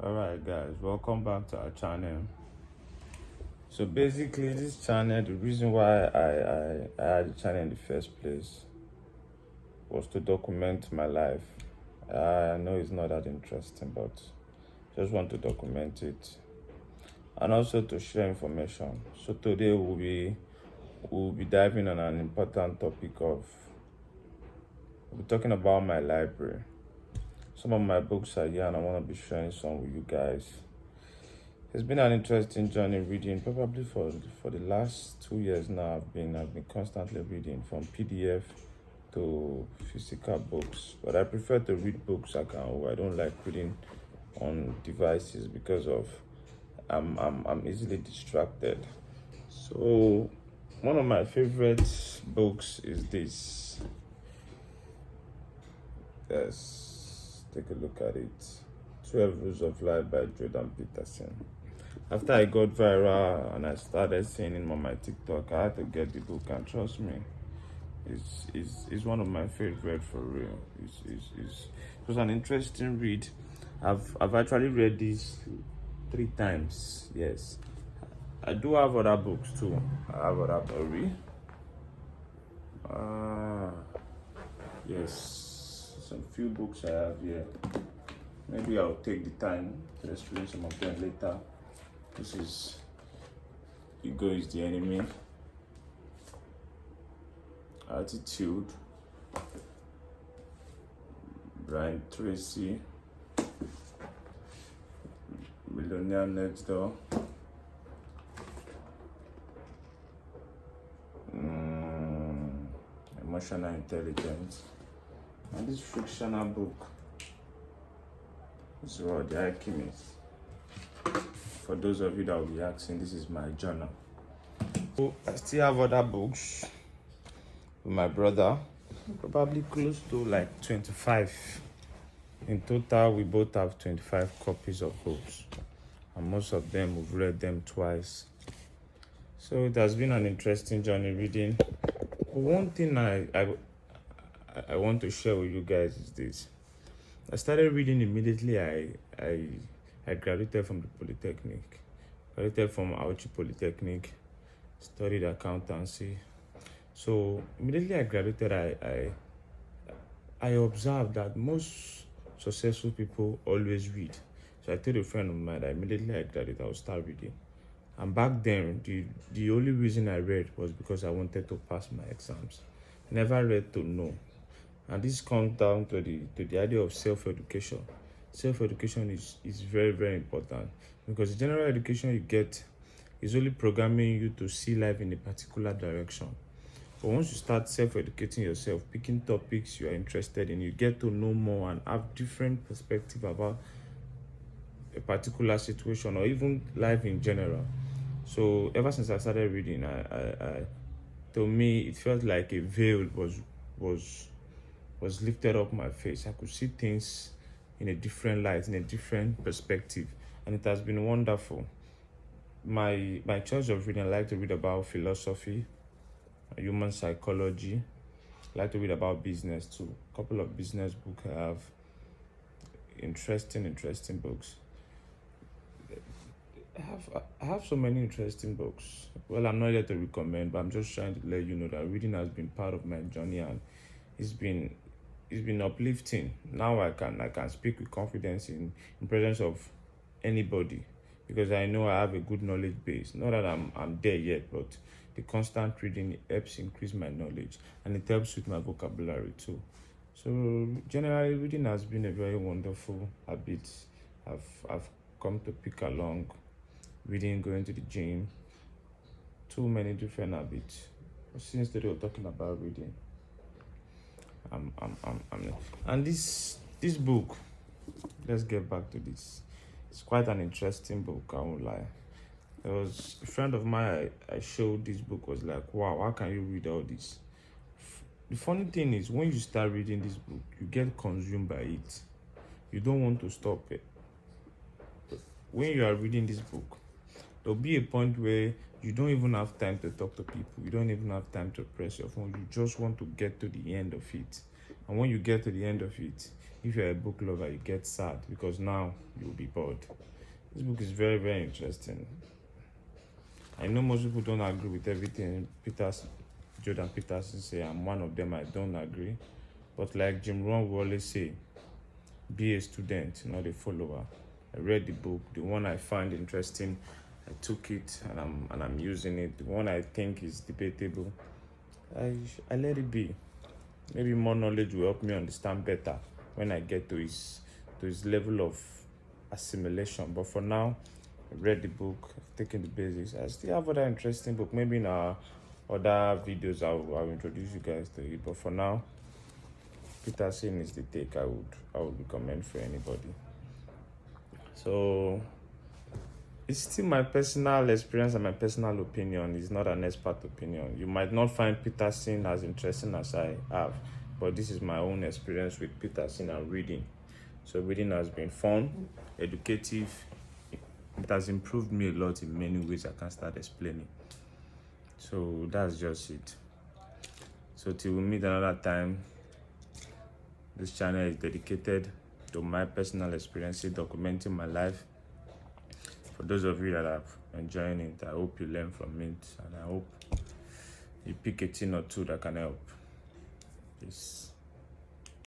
Alright guys, welcome back to our channel. So basically this channel, the reason why I had the channel in the first place was to document my life. I know it's not that interesting, but just want to document it and also to share information. So today we'll be diving on an important topic of we'll be talking about my library. Some of my books are here and I want to be sharing some with you guys. It's been an interesting journey reading. Probably for the last 2 years now, I've been constantly reading from PDF to physical books. But I prefer to read books I don't like reading on devices because of I'm easily distracted. So one of my favorite books is this. Let's take a look at it. 12 Rules of Life by Jordan Peterson. After I got viral and I started seeing him on my TikTok, I had to get the book, and trust me, it's one of my favorite for real. It was an interesting read. I've actually read this 3 times. Yes, I do have other books too. I have other books. Yes, some few books I have here. Maybe I'll take the time to explain some of them later. This is Ego is the Enemy, Attitude, Brian Tracy, Millionaire Next Door, Emotional Intelligence, and this fictional book is about The Alchemist. For those of you that will be asking, this is my journal. So I still have other books with my brother, probably close to like 25. In total, we both have 25 copies of books, and most of them we've read them twice. So it has been an interesting journey reading. One thing I want to share with you guys is this. I started reading immediately. I graduated from the Polytechnic, graduated from Auchi Polytechnic, studied accountancy. So immediately I graduated, I observed that most successful people always read. So I told a friend of mine that immediately I graduated, I would start reading. And back then, the only reason I read was because I wanted to pass my exams. I never read to know. And this comes down to the idea of self-education. Self-education is very, very important, because the general education you get is only programming you to see life in a particular direction. But once you start self-educating yourself, picking topics you are interested in, you get to know more and have different perspective about a particular situation or even life in general. So ever since I started reading, to me it felt like a veil was lifted up my face. I could see things in a different light, in a different perspective, and it has been wonderful. My choice of reading, I like to read about philosophy, human psychology. I like to read about business too. A couple of business books I have. Interesting books. I have so many interesting books. Well, I'm not here to recommend, but I'm just trying to let you know that reading has been part of my journey, and it's been uplifting. Now I can speak with confidence in presence of anybody, because I know I have a good knowledge base. Not that I'm there yet, but the constant reading helps increase my knowledge, and it helps with my vocabulary too. So generally, reading has been a very wonderful habit. I've come to pick along reading, going to the gym, too many different habits. Since today we're talking about reading, and this book, let's get back to this. It's quite an interesting book, I won't lie. There was a friend of mine I showed this book, was like, wow, how can you read all this? The funny thing is, when you start reading this book, you get consumed by it. You don't want to stop it. When you are reading this book, there'll be a point where you don't even have time to talk to people. You don't even have time to press your phone. You just want to get to the end of it. And when you get to the end of it, if you're a book lover, you get sad because now you'll be bored. This book is very, very interesting. I know most people don't agree with everything Jordan Peterson say. I'm one of them. I don't agree, but like Jim Rohn will always say, be a student, not a follower. I read the book. The one I find interesting, I took it and I'm using it. The one I think is debatable, I let it be. Maybe more knowledge will help me understand better when I get to his level of assimilation. But for now, I read the book, I've taken the basics. I still have other interesting book. Maybe in our other videos I'll introduce you guys to it. But for now, Peterson is the take I would recommend for anybody. So it's still my personal experience and my personal opinion. It's not an expert opinion. You might not find Peterson as interesting as I have, but this is my own experience with Peterson and reading. So reading has been fun, educative. It has improved me a lot in many ways I can't start explaining. So that's just it. So till we meet another time, this channel is dedicated to my personal experiences, documenting my life. For those of you that are enjoying it, I hope you learn from it, and I hope you pick a thing or two that can help. Peace.